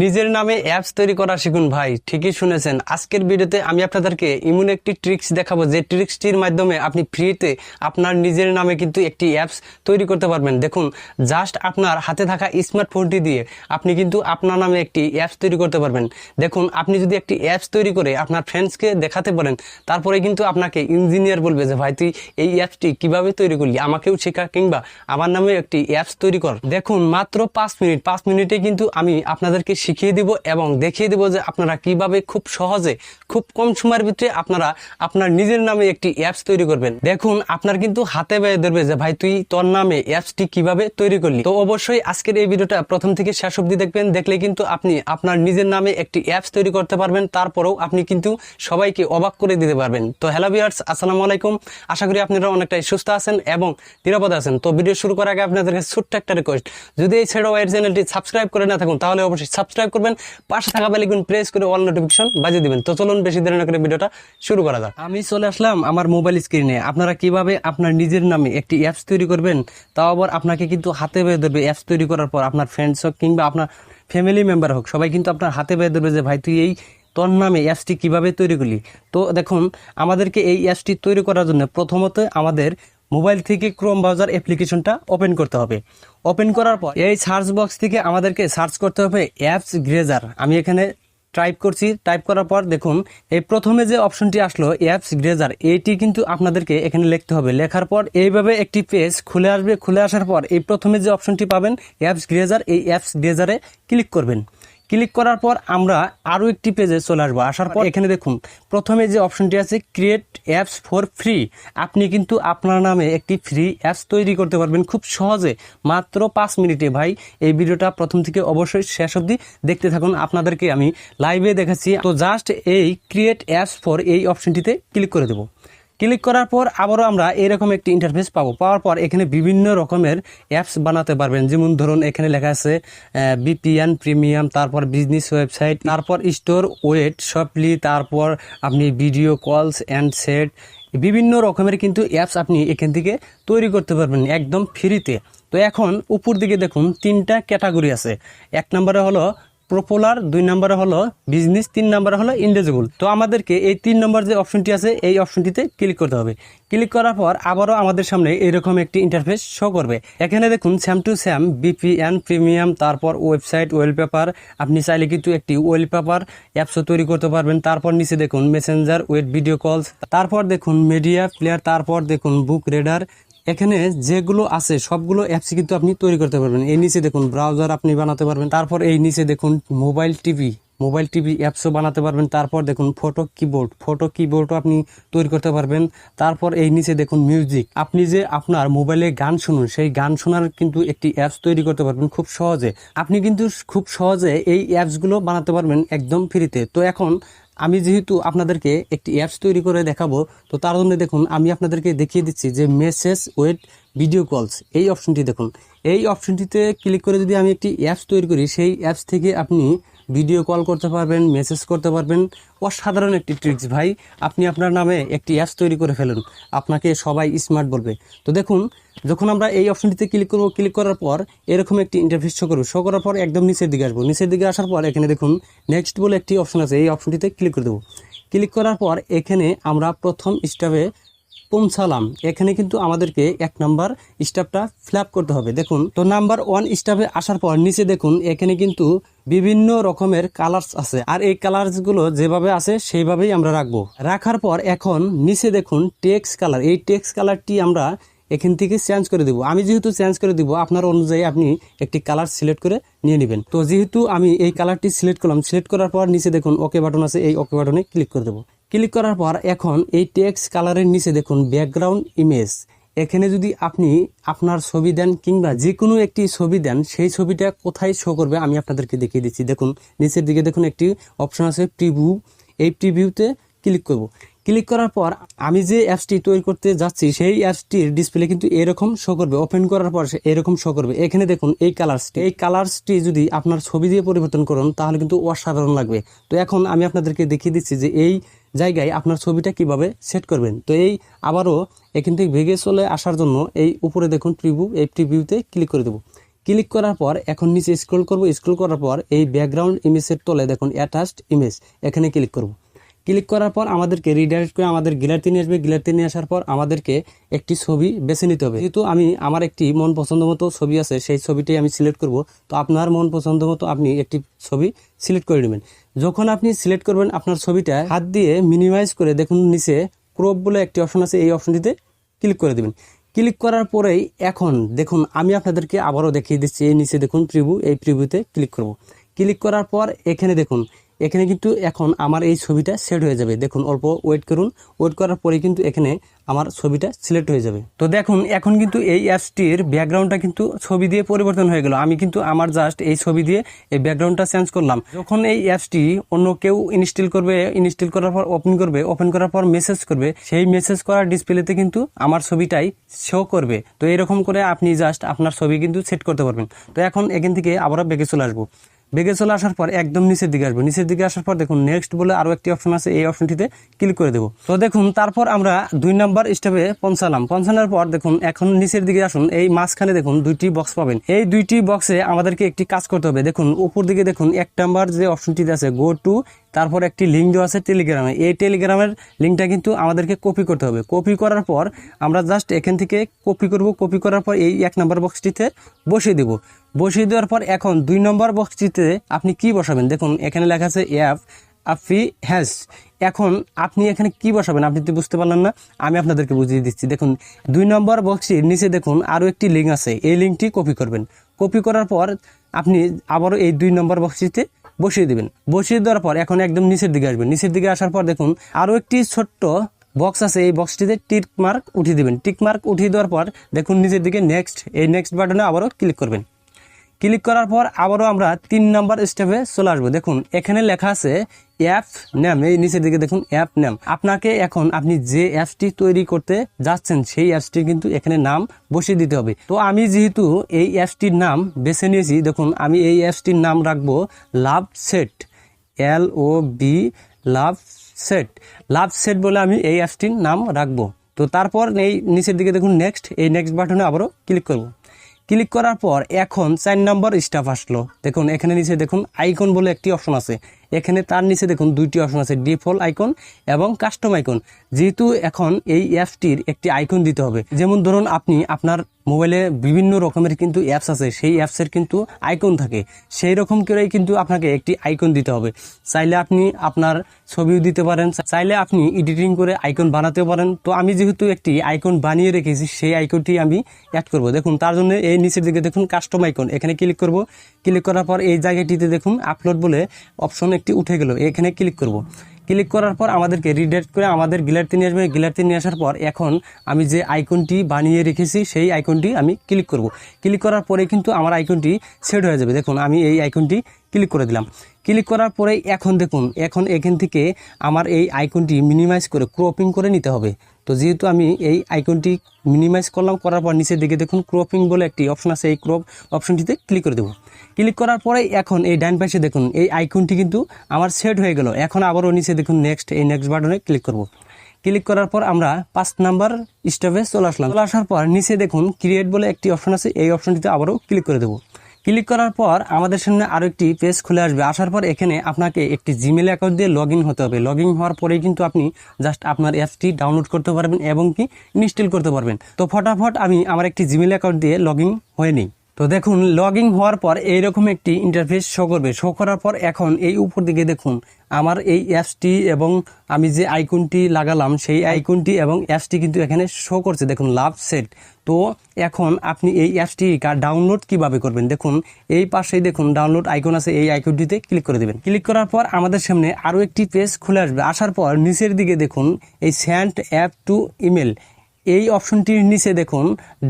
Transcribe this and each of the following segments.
নিজের নামে অ্যাপস তৈরি করা শিখুন ভাই। ঠিকই শুনেছেন, আজকের ভিডিওতে আমি আপনাদেরকে এমন একটি ট্রিক্স দেখাবো যে ট্রিক্সটির মাধ্যমে আপনি ফ্রিতে আপনার নিজের নামে কিন্তু একটি অ্যাপস তৈরি করতে পারবেন। দেখুন, জাস্ট আপনার হাতে থাকা স্মার্টফোনটি দিয়ে আপনি কিন্তু আপনার নামে একটি অ্যাপস তৈরি করতে পারবেন। দেখুন, আপনি যদি একটি অ্যাপস তৈরি করে আপনার ফ্রেন্ডসকে দেখাতে পারেন, তারপরে কিন্তু আপনাকে ইঞ্জিনিয়ার বলবে যে ভাই তুই এই অ্যাপসটি কিভাবে তৈরি করলি, আমাকেও শেখা, কিংবা আমার নামে একটি অ্যাপস তৈরি কর। দেখুন, মাত্র 5 মিনিটে কিন্তু আমি আপনাদেরকে শিখিয়ে দিব এবং দেখিয়ে দিব যে আপনারা কিভাবে খুব সহজে, খুব কম সময়ের ভিতরে আপনারা আপনার নিজের নামে একটি অ্যাপস তৈরি করবেন। দেখুন, আপনার কিন্তু হাতে বেয়ে ধরবে যে ভাই তুই তোর নামে অ্যাপসটি কিভাবে তৈরি করলি। তো অবশ্যই আজকের এই ভিডিওটা প্রথম থেকে শেষ অবধি দেখবেন, দেখলে কিন্তু আপনি আপনার নিজের নামে একটি অ্যাপস তৈরি করতে পারবেন। তারপরেও আপনি কিন্তু সবাইকে অবাক করে দিতে পারবেন। তো হ্যালো ভিউয়ার্স, আসসালামু আলাইকুম। আশা করি আপনারা অনেকটাই সুস্থ আছেন এবং নিরাপদে আছেন। তো ভিডিও শুরু করার আগে আপনাদের কাছে ছোট্ট একটা রিকোয়েস্ট, যদি এই ছেড়ে ওয়াইড চ্যানেলটি সাবস্ক্রাইব করে না থাকুন তাহলে অবশ্যই সাবস্ক্রাইব করবেন, পাশে থাকা বেল আইকন প্রেস করে অল নোটিফিকেশন বাজিয়ে দিবেন। তো চলুন বেশি দেরি না করে ভিডিওটা শুরু করা যাক। আমি চলে আসলাম আমার মোবাইল স্ক্রিনে। আপনারা কিভাবে আপনার নিজের নামে একটি অ্যাপস তৈরি করবেন, তাও আবার আপনাকে কিন্তু হাতে বেয়ে ধরবে। অ্যাপস তৈরি করার পর আপনার ফ্রেন্ডস হোক কিংবা আপনার ফ্যামিলি মেম্বার হোক, সবাই কিন্তু আপনার হাতে বেয়ে ধরবে যে ভাই তুই এই তোর নামে অ্যাপসটি কিভাবে তৈরি করলি। তো দেখুন, আমাদেরকে এই অ্যাপসটি তৈরি করার জন্য প্রথমত আমাদের মোবাইল থেকে ক্রোম ব্রাউজার অ্যাপ্লিকেশনটা ওপেন করতে হবে। ওপেন করার পর এই সার্চ বক্স থেকে আমাদেরকে সার্চ করতে হবে অ্যাপস গ্রেজার। আমি এখানে টাইপ করছি। টাইপ করার পর দেখুন, এই প্রথমে যে অপশনটি আসলো অ্যাপস গ্রেজার, এইটি কিন্তু আপনাদেরকে এখানে লিখতে হবে। লেখার পর এইভাবে একটি পেজ খুলে আসবে। খুলে আসার পর এই প্রথমে যে অপশনটি পাবেন অ্যাপস গ্রেজার, এই অ্যাপস গ্রেজারে ক্লিক করবেন। ক্লিক করার পর আমরা আরও একটি পেজে চলে আসবো। আসার পর এখানে দেখুন, প্রথমে যে অপশনটি আছে ক্রিয়েট অ্যাপস ফর ফ্রি, আপনি কিন্তু আপনার নামে একটি ফ্রি অ্যাপস তৈরি করতে পারবেন খুব সহজে, মাত্র 5 মিনিটে। ভাই এই ভিডিওটা প্রথম থেকে অবশ্যই শেষ অবধি দেখতে থাকুন, আপনাদেরকে আমি লাইভে দেখাচ্ছি। তো জাস্ট এই ক্রিয়েট অ্যাপস ফর এই অপশনটিতে ক্লিক করে দেবো। ক্লিক করার পর আবারও আমরা এরকম একটি ইন্টারফেস পাবো। পাওয়ার পর এখানে বিভিন্ন রকমের অ্যাপস বানাতে পারবেন। যেমন ধরুন, এখানে লেখা আছে বিপিএন প্রিমিয়াম, তারপর বিজনেস ওয়েবসাইট, তারপর স্টোর ওয়েট শপলি, তারপর আপনি ভিডিও কলস অ্যান্ড সেট, বিভিন্ন রকমের কিন্তু অ্যাপস আপনি এখান থেকে তৈরি করতে পারবেন একদম ফ্রিতে। তো এখন উপর দিকে দেখুন 3টা ক্যাটাগরি আছে। 1 নম্বরে হলো পপুলার, 2 নম্বরে হলো বিজনেস, 3 নম্বরে হলো ইন্ডিভিজুয়াল। তো আমাদেরকে এই 3 নম্বর যে অপশনটি আছে এই অপশনটিতে ক্লিক করতে হবে। ক্লিক করার পর আবারও আমাদের সামনে এরকম একটি ইন্টারফেস শো করবে। এখানে দেখুন স্যাম টু স্যাম বিপিএন প্রিমিয়াম, তারপর ওয়েবসাইট ওয়েলপেপার, আপনি চাইলে কিন্তু একটি ওয়েলপেপার অ্যাপসও তৈরি করতে পারবেন। তারপর নিচে দেখুন মেসেঞ্জার উইথ ভিডিও কলস, তারপর দেখুন মিডিয়া প্লেয়ার, তারপর দেখুন বুক রিডার। এখানে যেগুলো আছে সবগুলো অ্যাপস কিন্তু আপনি তৈরি করতে পারবেন। এই নিচে দেখুন ব্রাউজার আপনি বানাতে পারবেন। তারপর এই নিচে দেখুন মোবাইল টিভি অ্যাপসও বানাতে পারবেন। তারপর দেখুন ফটো কিবোর্ডও আপনি তৈরি করতে পারবেন। তারপর এই নিচে দেখুন মিউজিক, আপনি যে আপনার মোবাইলে গান শুনুন, সেই গান শোনার কিন্তু একটি অ্যাপস তৈরি করতে পারবেন খুব সহজে। আপনি কিন্তু খুব সহজে এই অ্যাপসগুলো বানাতে পারবেন একদম ফ্রিতে। তো এখন আমি যেহেতু আপনাদেরকে একটি অ্যাপস তৈরি করে দেখাবো, তো তার জন্য দেখুন আমি আপনাদেরকে দেখিয়ে দিচ্ছি যে মেসেজ উইথ ভিডিও কলস, এই অপশনটি দেখুন। এই অপশনটিতে ক্লিক করে যদি আমি একটি অ্যাপস তৈরি করি, সেই অ্যাপস থেকে আপনি ভিডিও কল করতে পারবেন, মেসেজ করতে পারবেন। অসাধারণ একটি ট্রিক্স ভাই, আপনি আপনার নামে একটি অ্যাপস তৈরি করে ফেলুন, আপনাকে সবাই স্মার্ট বলবে। তো দেখুন, যখন আমরা এই অপশনটিতে ক্লিক করব, ক্লিক করার পর এরকম একটি ইন্টারফেস শো করবো। শো করার পর একদম নিচের দিকে আসবো। নিচের দিকে আসার পর এখানে দেখুন নেক্সট বলে একটি অপশন আছে, এই অপশনটিতে ক্লিক করে দেবো। ক্লিক করার পর এখানে আমরা প্রথম স্টেপে পৌঁছালাম। এখানে কিন্তু আমাদেরকে 1 নাম্বার স্টেপটা ফিল আপ করতে হবে। দেখুন, তো নাম্বার 1 স্টেপে আসার পর নিচে দেখুন এখানে কিন্তু বিভিন্ন রকমের কালার্স আছে, আর এই কালার্সগুলো যেভাবে আছে সেইভাবেই আমরা রাখবো। রাখার পর এখন নিচে দেখুন টেক্সট কালার, এই টেক্সট কালারটি আমরা এখান থেকে চেঞ্জ করে দিব। আমি যেহেতু চেঞ্জ করে দিব, আপনার অনুযায়ী আপনি একটি কালার সিলেক্ট করে নিয়ে নেবেন। তো যেহেতু আমি এই কালারটি সিলেক্ট করলাম, সিলেক্ট করার পর নিচে দেখুন ওকে বাটন আছে, এই ওকে বাটনে ক্লিক করে দেবো। ক্লিক করার পর এখন এই টেক্সট কালারের নিচে দেখুন ব্যাকগ্রাউন্ড ইমেজ, এখানে যদি আপনি আপনার ছবি দেন কিংবা যে কোনো একটি ছবি দেন, সেই ছবিটা কোথায় শো করবে আমি আপনাদেরকে দেখিয়ে দিচ্ছি। দেখুন নিচের দিকে দেখুন একটি অপশন আছে প্রিভিউ, এই প্রিভিউতে ক্লিক করব। ক্লিক করার পর আমি যে অ্যাপসটি তৈরি করতে যাচ্ছি সেই অ্যাপসটির ডিসপ্লে কিন্তু এরকম শো করবে। ওপেন করার পর এরকম শো করবে। এখানে দেখুন এই কালার্সটি যদি আপনার ছবি দিয়ে পরিবর্তন করুন তাহলে কিন্তু অসাধারণ লাগবে। তো এখন আমি আপনাদেরকে দেখিয়ে দিচ্ছি যে এই জায়গায় আপনার ছবিটা কিভাবে সেট করবেন। তো এই আবারও এখান থেকে ভেগে চলে আসার জন্য এই উপরে দেখুন প্রিভিউ, এই প্রিভিউতে ক্লিক করে দেবো। ক্লিক করার পর এখন নিচে স্ক্রল করব, স্ক্রল করার পর এই ব্যাকগ্রাউন্ড ইমেজের তলে দেখুন অ্যাটাচড ইমেজ, এখানে ক্লিক করব। ক্লিক করার পর আমাদেরকে রিডাইরেক্ট করে আমাদের গ্যালারিতে নিয়ে আসবে। গ্যালারিতে নিয়ে আসার পর আমাদেরকে একটি ছবি বেছে নিতে হবে। যেহেতু আমার একটি মন পছন্দ মতো ছবি আছে, সেই ছবিটাই আমি সিলেক্ট করব। তো আপনার মন পছন্দ মতো আপনি একটি ছবি সিলেক্ট করে নেবেন। যখন আপনি সিলেক্ট করবেন আপনার ছবিটা হাত দিয়ে মিনিমাইজ করে দেখুন নিচে ক্রপ বলে একটি অপশন আছে, এই অপশনটিতে ক্লিক করে দেবেন। ক্লিক করার পরেই এখন দেখুন আমি আপনাদেরকে আবারও দেখিয়ে দিচ্ছি, এই নিচে দেখুন প্রিভিউ, এই প্রিভিউতে ক্লিক করব। ক্লিক করার পর এখানে দেখুন, এখানে কিন্তু এখন আমার এই ছবিটা সেট হয়ে যাবে। দেখুন অল্প ওয়েট করুন, ওয়েট করার পরে কিন্তু এখানে আমার ছবিটা সিলেক্ট হয়ে যাবে। তো দেখুন এখন কিন্তু এই অ্যাপসটির ব্যাকগ্রাউন্ডটা কিন্তু ছবি দিয়ে পরিবর্তন হয়ে গেল। আমি কিন্তু আমার জাস্ট এই ছবি দিয়ে এই ব্যাকগ্রাউন্ডটা চেঞ্জ করলাম। যখন এই অ্যাপসটি অন্য কেউ ইনস্টল করবে, ইনস্টল করার পর ওপেন করবে, ওপেন করার পর মেসেজ করবে, সেই মেসেজ করার ডিসপ্লেতে কিন্তু আমার ছবিটাই শো করবে। তো এরকম করে আপনি জাস্ট আপনার ছবি কিন্তু সেট করতে পারবেন। তো এখন এখান থেকে আবারও ব্যাকে চলে আসবো। বেগে চলে আসার পর একদম নিচের দিকে আসবো। নিচের দিকে আসার পর দেখুন নেক্সট বলে আরো একটি অপশন আছে, এই অপশনটিতে ক্লিক করে দেবো। তো দেখুন তারপর আমরা 2 নম্বর স্টেপে পৌঁছালাম। পৌঁছানোর পর দেখুন এখন নিচের দিকে আসুন, এই মাঝখানে দেখুন 2টি বক্স পাবেন। এই 2টি বক্সে আমাদেরকে একটি কাজ করতে হবে। দেখুন উপর দিকে দেখুন 1 নাম্বার যে অপশনটিতে আছে গো টু, তারপর একটি লিঙ্ক দেওয়া আছে টেলিগ্রামে। এই টেলিগ্রামের লিঙ্কটা কিন্তু আমাদেরকে কপি করতে হবে। কপি করার পর আমরা জাস্ট এখান থেকে কপি করব। কপি করার পর এই 1 নম্বর বক্সটিতে বসিয়ে দেব। বসিয়ে দেওয়ার পর এখন 2 নম্বর বক্সটিতে আপনি কি বসাবেন, দেখুন এখানে লেখা আছে অ্যাপ আপি হ্যাশ। এখন আপনি এখানে কি বসাবেন আপনি তো বুঝতে পারলেন না, আমি আপনাদেরকে বুঝিয়ে দিচ্ছি। দেখুন 2 নম্বর বক্সটির নিচে দেখুন আরও একটি লিঙ্ক আছে, এই লিঙ্কটি কপি করবেন। কপি করার পর আপনি আবারও এই 2 নম্বর বক্সটিতে বসিয়ে দিবেন। বসিয়ে দেওয়ার পর এখন একদম নিচের দিকে আসবেন। নিচের দিকে আসার পর দেখুন আরও একটি ছোট্ট বক্স আছে, এই বক্সটিতে টিক মার্ক উঠিয়ে দিবেন। টিক মার্ক উঠিয়ে দেওয়ার পর দেখুন নিচের দিকে নেক্সট, এই নেক্সট বাটনে আবারও ক্লিক করবেন। ক্লিক করার পর আবারও আমরা 3 নম্বর স্টেপে চলে আসবো। দেখুন এখানে লেখা আছে অ্যাপ নেম, এই নিচের দিকে দেখুন অ্যাপ নেম। আপনাকে এখন আপনি যে অ্যাপসটি তৈরি করতে যাচ্ছেন সেই অ্যাপসটির কিন্তু এখানে নাম বসিয়ে দিতে হবে। তো আমি যেহেতু এই অ্যাপসটির নাম বেছে নিয়েছি, দেখুন আমি এই অ্যাপসটির নাম রাখবো লাভ সেট, LOV লাভ সেট, লাভ সেট বলে আমি এই অ্যাপসটির নাম রাখবো। তো তারপর এই নিচের দিকে দেখুন নেক্সট, এই নেক্সট বাটনে আবারও ক্লিক করব। ক্লিক করার পর এখন 4 নম্বর স্টেপ আসলো। দেখুন এখানে নিচে দেখুন আইকন বলে একটি অপশন আছে, এখানে তার নিচে দেখুন 2টি অপশন আছে, ডিফল্ট আইকন এবং কাস্টম আইকন। যেহেতু এখন এই অ্যাপসটির একটি আইকন দিতে হবে, যেমন ধরুন আপনি আপনার মোবাইলে বিভিন্ন রকমের কিন্তু অ্যাপস আছে, সেই অ্যাপসের কিন্তু আইকন থাকে, সেই রকম করেই কিন্তু আপনাকে একটি আইকন দিতে হবে। চাইলে আপনি আপনার ছবিও দিতে পারেন, চাইলে আপনি এডিটিং করে আইকন বানাতেও পারেন। তো আমি যেহেতু একটি আইকন বানিয়ে রেখেছি, সেই আইকনটি আমি অ্যাড করব। দেখুন তার জন্য এই নিচের দিকে দেখুন কাস্টম আইকন, এখানে ক্লিক করব। ক্লিক করার পর এই জায়গাটিতে দেখুন আপলোড বলে অপশন একটি উঠে গেল, এখানে ক্লিক করব। ক্লিক করার পর আমাদেরকে রিডাইরেক্ট করে আমাদের গ্যালারিতে নিয়ে আসবে। গ্যালারিতে নিয়ে আসার পর এখন আমি যে আইকনটি বানিয়ে রেখেছি সেই আইকনটি আমি ক্লিক করব। ক্লিক করার পরে কিন্তু আমার আইকনটি সেট হয়ে যাবে। দেখুন আমি এই আইকনটি ক্লিক করে দিলাম। ক্লিক করার পরে এখন দেখুন এখন এখান থেকে আমার এই আইকনটি মিনিমাইজ করে ক্রপিং করে নিতে হবে। তো যেহেতু আমি এই আইকনটি মিনিমাইজ করলাম, করার পর নিচের দিকে দেখুন ক্রপিং বলে একটি অপশন আছে, এই ক্রপ অপশনটিতে ক্লিক করে দেবো। ক্লিক করার পরে এখন এই ডান পাশে দেখুন এই আইকনটি কিন্তু আমার সেট হয়ে গেল। এখন আবারও নিচে দেখুন নেক্সট, এই নেক্সট বাটনে ক্লিক করব। ক্লিক করার পর আমরা 5 নাম্বার স্টেপে চলে আসলাম। চলে আসার পর নিচে দেখুন ক্রিয়েট বলে একটি অপশন আছে, এই অপশনটিতে আবারও ক্লিক করে দেবো। ক্লিক করার পর আমাদের সামনে আরো একটি পেজ খুলে আসবে। আসার পর এখানে আপনাকে একটি জিমেল অ্যাকাউন্ট দিয়ে লগ ইন হতে হবে। লগ ইন হওয়ার পরেই কিন্তু আপনি জাস্ট আপনার অ্যাপসটি ডাউনলোড করতে পারবেন এবং কি ইনস্টল করতে পারবেন। তো ফটাফট আমি আমার একটি জিমেল অ্যাকাউন্ট দিয়ে লগ ইন হয়ে নিই। তো দেখুন লগ ইন হওয়ার পর এইরকম একটি ইন্টারফেস শো করবে। শো করার পর এখন এই উপর দিকে দেখুন আমার এই অ্যাপসটি এবং আমি যে আইকনটি লাগালাম সেই আইকনটি এবং অ্যাপসটি কিন্তু এখানে শো করছে, দেখুন লাভ সেট। তো এখন আপনি এই অ্যাপসটি ডাউনলোড কিভাবে করবেন, দেখুন এই পাশেই দেখুন ডাউনলোড আইকন আছে, এই আইকনটিতে ক্লিক করে দেবেন। ক্লিক করার পর আমাদের সামনে আরও একটি পেজ খুলে আসবে। আসার পর নিচের দিকে দেখুন এই সেন্ড অ্যাপ টু ইমেল, এই অপশনটির নিচে দেখুন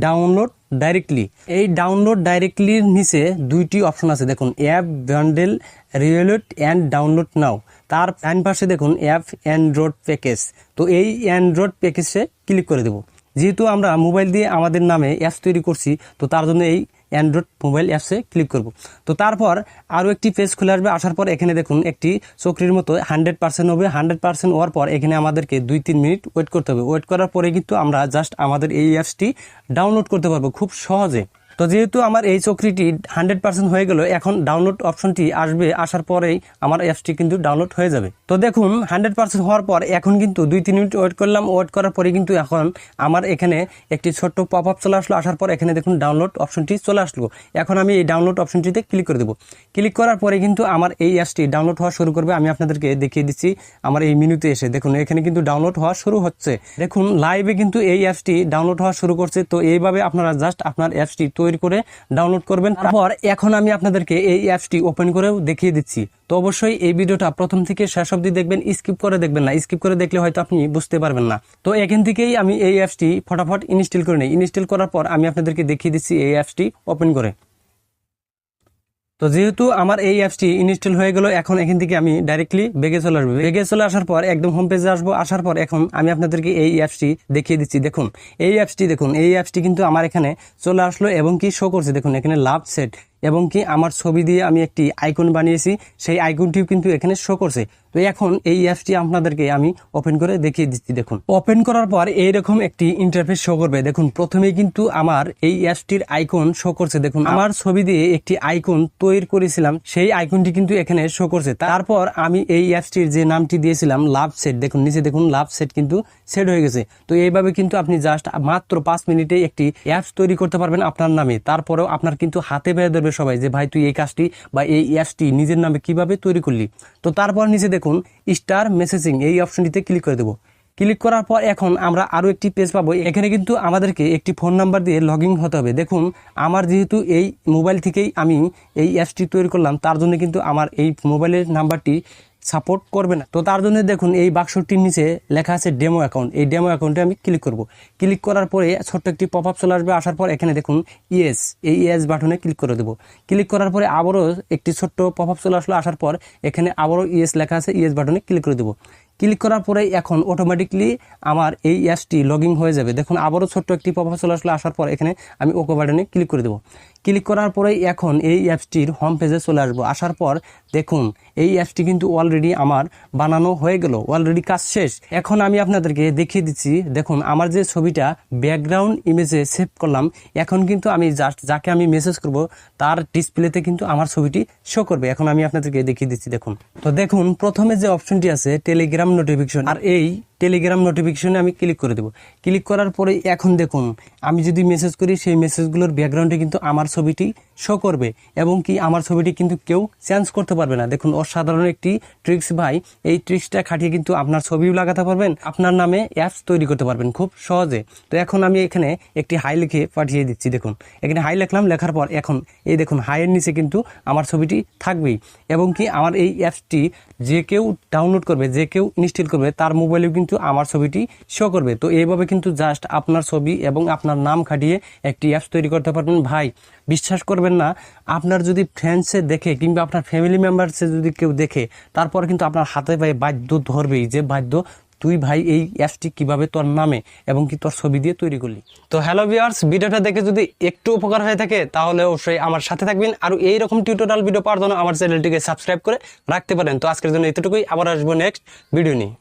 ডাউনলোড ডাইরেক্টলি। এই ডাউনলোড ডাইরেক্টলির নিচে 2টি অপশন আছে, দেখুন app bundle reload and download নাও। তার ডান পাশে দেখুন অ্যাপ অ্যান্ড্রয়েড প্যাকেজ। তো এই অ্যান্ড্রয়েড প্যাকেজে ক্লিক করে দেব। যেহেতু আমরা মোবাইল দিয়ে আমাদের নামে অ্যাপস তৈরি করছি, তো তার জন্য এই অ্যান্ড্রয়েড মোবাইল অ্যাপসে ক্লিক করব। তো তারপর আরও একটি পেজ খুলে আসবে। আসার পর এখানে দেখুন একটি চক্রির মতো 100% হবে। 100% হওয়ার পর এখানে আমাদেরকে 2-3 মিনিট ওয়েট করতে হবে। ওয়েট করার পরে কিন্তু আমরা জাস্ট আমাদের এই অ্যাপসটি ডাউনলোড করতে পারবো খুব সহজে। তো যেহেতু আমার এই চাকরিটি 100% হয়ে গেল, এখন ডাউনলোড অপশনটি আসবে, আসার পরেই আমার অ্যাপসটি কিন্তু ডাউনলোড হয়ে যাবে। তো দেখুন 100% হওয়ার পর এখন কিন্তু 2-3 মিনিট ওয়েট করলাম, ওয়েট করার পরে কিন্তু এখন আমার এখানে একটি ছোট্ট পপ আপ চলে আসলো। আসার পর এখানে দেখুন ডাউনলোড অপশনটি চলে আসলো। এখন আমি এই ডাউনলোড অপশনটিতে ক্লিক করে দেবো। ক্লিক করার পরে কিন্তু আমার এই অ্যাপসটি ডাউনলোড হওয়া শুরু করবে। আমি আপনাদেরকে দেখিয়ে দিচ্ছি আমার এই মেনুতে এসে দেখুন এখানে কিন্তু ডাউনলোড হওয়া শুরু হচ্ছে। দেখুন লাইভে কিন্তু এই অ্যাপসটি ডাউনলোড হওয়া শুরু করছে। তো এইভাবে আপনারা জাস্ট আপনার অ্যাপসটি তৈরি করে ডাউনলোড করবেন। তারপর এখন আমি আপনাদেরকে এই অ্যাপসটি ওপেন করেও দেখিয়ে দিচ্ছি। তো অবশ্যই এই ভিডিওটা প্রথম থেকে শেষ অবধি দেখবেন, স্কিপ করে দেখবেন না। স্কিপ করে দেখলে হয়তো আপনি বুঝতে পারবেন না। তো এখান থেকেই আমি এই অ্যাপসটি ফটাফট ইনস্টল করে নিই। ইনস্টল করার পর আমি আপনাদেরকে দেখিয়ে দিচ্ছি এই অ্যাপসটি ওপেন করে। তো যেহেতু আমার এই অ্যাপসটি ইনস্টল হয়ে গেল, এখন এখান থেকে আমি ডাইরেক্টলি বেগে চলে আসবো। বেগে চলে আসার পর একদম হোম পেজে আসবো। আসার পর এখন আমি আপনাদেরকে এই অ্যাপসটি দেখিয়ে দিচ্ছি। দেখুন এই অ্যাপসটি কিন্তু আমার এখানে চলে আসলো এবং কি শো করছে। দেখুন এখানে লাভ সেট এবং কি আমার ছবি দিয়ে আমি একটি আইকন বানিয়েছি, সেই আইকনটিও কিন্তু এখানে শো করছে। তো এখন এই অ্যাপসটি আপনাদেরকে আমি ওপেন করে দেখিয়ে দিচ্ছি। দেখুন ওপেন করার পর এইরকম একটি ইন্টারফেস শো করবে। দেখুন প্রথমেই কিন্তু আমার এই অ্যাপসটির আইকন শো করছে। দেখুন আমার ছবি দিয়ে একটি আইকন তৈরি করেছিলাম, সেই আইকনটি কিন্তু এখানে শো করছে। তারপর আমি এই অ্যাপসটির যে নামটি দিয়েছিলাম লাভ সেট, দেখুন নিচে দেখুন লাভ সেট কিন্তু সেট হয়ে গেছে। তো এইভাবে কিন্তু আপনি জাস্ট মাত্র 5 মিনিটে একটি অ্যাপস তৈরি করতে পারবেন আপনার নামে। তারপরেও আপনার কিন্তু হাতে পেয়ে ধরবে সবাই যে ভাই তুই এই কাজটি বা এই অ্যাপসটি নিজের নামে কিভাবে তৈরি করলি। তো তারপর নিচে দেখুন স্টার মেসেজিং, এই অপশনটিতে ক্লিক করে দেবো। ক্লিক করার পর এখন আমরা আরো একটি পেজ পাবো। এখানে কিন্তু আমাদেরকে একটি ফোন নাম্বার দিয়ে লগ ইন হতে হবে। দেখুন আমার যেহেতু এই মোবাইল থেকেই আমি এই অ্যাপসটি তৈরি করলাম, তার জন্য কিন্তু আমার এই মোবাইলের নাম্বারটি সাপোর্ট করবে না। তো তার জন্য দেখুন এই বাক্সটির নিচে লেখা আছে ডেমো অ্যাকাউন্ট, এই ডেমো অ্যাকাউন্টে আমি ক্লিক করব। ক্লিক করার পরে ছোট্ট একটি পপ আপ চলে আসবে। আসার পর এখানে দেখুন ইয়েস, এই ইয়েস বাটনে ক্লিক করে দেবো। ক্লিক করার পরে আবারও একটি ছোট্ট পপ আপ চলে আসলো। আসার পর এখানে আবারও ইয়েস লেখা আছে, ইয়েস বাটনে ক্লিক করে দেবো। ক্লিক করার পরে এখন অটোমেটিকলি আমার এই অ্যাপসটি লগ ইন হয়ে যাবে। দেখুন আবারও ছোট্ট একটি পপ আপ চলে আসলো। আসার পর এখানে আমি ওকে বাটনে ক্লিক করে দেবো। ক্লিক করার পরেই এখন এই অ্যাপসটির হোম পেজে চলে আসবো। আসার পর দেখুন এই অ্যাপসটি কিন্তু অলরেডি আমার বানানো হয়ে গেল, অলরেডি কাজ শেষ। এখন আমি আপনাদেরকে দেখিয়ে দিচ্ছি। দেখুন আমার যে ছবিটা ব্যাকগ্রাউন্ড ইমেজে সেভ করলাম, এখন কিন্তু আমি জাস্ট যাকে আমি মেসেজ করব তার ডিসপ্লেতে কিন্তু আমার ছবিটি শো করবে। এখন আমি আপনাদেরকে দেখিয়ে দিচ্ছি। দেখুন তো দেখুন প্রথমে যে অপশনটি আছে টেলিগ্রাম নোটিফিকেশন, আর এই টেলিগ্রাম নোটিফিকেশনে আমি ক্লিক করে দেবো। ক্লিক করার পরে এখন দেখুন আমি যদি মেসেজ করি সেই মেসেজগুলোর ব্যাকগ্রাউন্ডে কিন্তু আমার ছবিটি শো করবে এবং কি আমার ছবিটি কিন্তু কেউ চেঞ্জ করতে পারবে না। দেখুন অসাধারণ একটি ট্রিক্স ভাই, এই ট্রিক্সটা খাটিয়ে কিন্তু আপনার ছবিও লাগাতে পারবেন, আপনার নামে অ্যাপস তৈরি করতে পারবেন খুব সহজে। তো এখন আমি এখানে একটি হাই লিখে পাঠিয়ে দিচ্ছি। দেখুন এখানে হাই লিখলাম, লেখার পর এখন এই দেখুন হাইয়ের নিচে কিন্তু আমার ছবিটি থাকবেই এবং কি আমার এই অ্যাপসটি যে কেউ ডাউনলোড করবে, যে কেউ ইনস্টল করবে তার মোবাইলেও কিন্তু আমার ছবিটি শো করবে। তো এইভাবে কিন্তু জাস্ট আপনার ছবি এবং আপনার নাম খাটিয়ে একটি অ্যাপস তৈরি করতে পারবেন। ভাই বিশ্বাস করবেন না, আপনার যদি ফ্রেন্ডসে দেখে কিংবা আপনার ফ্যামিলি মেম্বারসে যদি কেউ দেখে, তারপর কিন্তু আপনার হাতে পায়ে বাধ্য ধরবেই যে বাধ্য তুই ভাই এই অ্যাপসটি কিভাবে তোর নামে এবং কি তোর ছবি দিয়ে তৈরি করলি। তো হ্যালো ভিউয়ার্স, ভিডিওটা দেখে যদি একটু উপকার হয়ে থাকে তাহলে অবশ্যই আমার সাথে থাকবেন। আর এইরকম টিউটোরিয়াল ভিডিও পাওয়ার জন্য আমার চ্যানেলটিকে সাবস্ক্রাইব করে রাখতে পারেন। তো আজকের জন্য এতটুকুই, আবার আসবো নেক্সট ভিডিও নিয়ে।